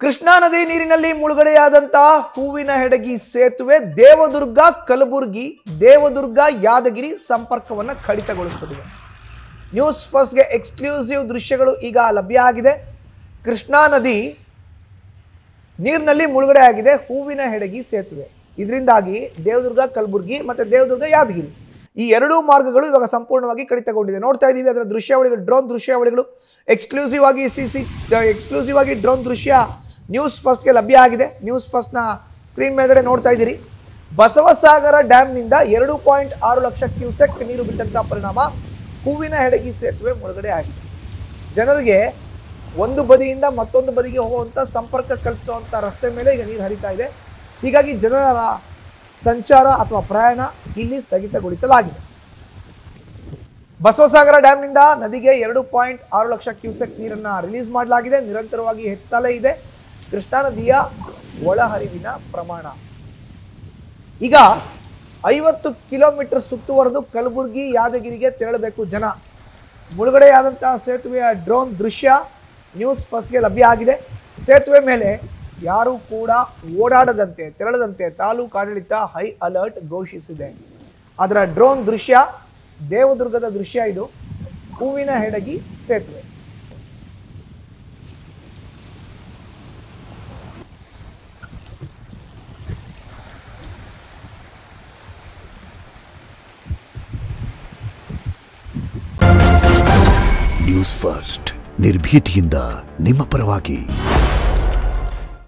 ಕೃಷ್ಣಾ ನದಿ ನೀರಿನಲ್ಲಿ ಮುಳುಗಡೆಯಾದಂತಹ ಹೂವಿನ ಹೆಡಗಿ ಸೇತುವೆ ದೇವದುರ್ಗ ಕಲಬುರಗಿ ದೇವದುರ್ಗ ಯಾದಗಿರಿ ಸಂಪರ್ಕವನ್ನು ಕಡಿತಗೊಳಿಸುತ್ತದೆ. ನ್ಯೂಸ್ ಫಸ್ಟ್ಗೆ ಎಕ್ಸ್ಕ್ಲೂಸಿವ್ ದೃಶ್ಯಗಳು ಈಗ ಲಭ್ಯ ಆಗಿದೆ. ಕೃಷ್ಣಾ ನದಿ ನೀರಿನಲ್ಲಿ ಮುಳುಗಡೆಯಾಗಿದೆ ಹೂವಿನ ಹೆಡಗಿ ಸೇತುವೆ. ಇದರಿಂದಾಗಿ ದೇವದುರ್ಗ ಕಲಬುರಗಿ ಮತ್ತು ದೇವದುರ್ಗ ಯಾದಗಿರಿ ಈ ಎರಡೂ ಮಾರ್ಗಗಳು ಇವಾಗ ಸಂಪೂರ್ಣವಾಗಿ ಕಡಿತಗೊಂಡಿದೆ. ನೋಡ್ತಾ ಇದ್ದೀವಿ ಅದರ ದೃಶ್ಯಾವಳಿಗಳು, ಡ್ರೋನ್ ದೃಶ್ಯಾವಳಿಗಳು ಎಕ್ಸ್ಕ್ಲೂಸಿವ್ ಆಗಿ ಡ್ರೋನ್ ದೃಶ್ಯ ನ್ಯೂಸ್ ಫಸ್ಟ್ಗೆ ಲಭ್ಯ ಆಗಿದೆ. ನ್ಯೂಸ್ ಫಸ್ಟ್ನ ಸ್ಕ್ರೀನ್ ಮೇಲ್ಗಡೆ ನೋಡ್ತಾ ಇದ್ದೀರಿ. ಬಸವಸಾಗರ ಡ್ಯಾಮ್ನಿಂದ 2.6 ಲಕ್ಷ ಕ್ಯೂಸೆಕ್ ನೀರು ಬಿಟ್ಟಂತಹ ಪರಿಣಾಮ ಹೂವಿನ ಹೆಡಗಿ ಸೇತುವೆ ಮುಳುಗಡೆ ಆಗಿದೆ. ಜನರಿಗೆ ಒಂದು ಬದಿಯಿಂದ ಮತ್ತೊಂದು ಬದಿಗೆ ಹೋಗುವಂಥ ಸಂಪರ್ಕ ಕಲ್ಪಿಸುವಂಥ ರಸ್ತೆ ಮೇಲೆ ಈಗ ನೀರು ಹರಿತಾ ಇದೆ. ಹೀಗಾಗಿ ಜನರ ಸಂಚಾರ ಅಥವಾ ಪ್ರಯಾಣ ಇಲ್ಲಿ ಸ್ಥಗಿತಗೊಳಿಸಲಾಗಿದೆ. ಬಸವಸಾಗರ ಡ್ಯಾಮ್ನಿಂದ ನದಿಗೆ 2.6 ಲಕ್ಷ ಕ್ಯೂಸೆಕ್ ನೀರನ್ನು ರಿಲೀಸ್ ಮಾಡಲಾಗಿದೆ. ನಿರಂತರವಾಗಿ ಹೆಚ್ಚುತ್ತಲೇ ಇದೆ ಕೃಷ್ಣಾ ನದಿಯ ಒಳಹರಿವಿನ ಪ್ರಮಾಣ. ಈಗ 50 ಕಿಲೋಮೀಟರ್ ಸುತ್ತುವರೆದು ಕಲಬುರಗಿ ಯಾದಗಿರಿಗೆ ತೆರಳಬೇಕು ಜನ. ಮುಳುಗಡೆಯಾದಂತಹ ಸೇತುವೆಯ ಡ್ರೋನ್ ದೃಶ್ಯ ನ್ಯೂಸ್ ಫಸ್ಟ್ಗೆ ಲಭ್ಯ ಆಗಿದೆ. ಸೇತುವೆ ಮೇಲೆ ಯಾರೂ ಕೂಡ ಓಡಾಡದಂತೆ ತೆರಳದಂತೆ ತಾಲೂಕು ಆಡಳಿತ ಹೈ ಅಲರ್ಟ್ ಘೋಷಿಸಿದೆ. ಅದರ ಡ್ರೋನ್ ದೃಶ್ಯ ದೇವದುರ್ಗದ ದೃಶ್ಯ. ಇದು ಹೂವಿನ ಹೆಡಗಿ ಸೇತುವೆ. ನ್ಯೂಸ್ ಫಸ್ಟ್ ನಿರ್ಭೀತಿಯಿಂದ ನಿಮ್ಮ ಪರವಾಗಿ.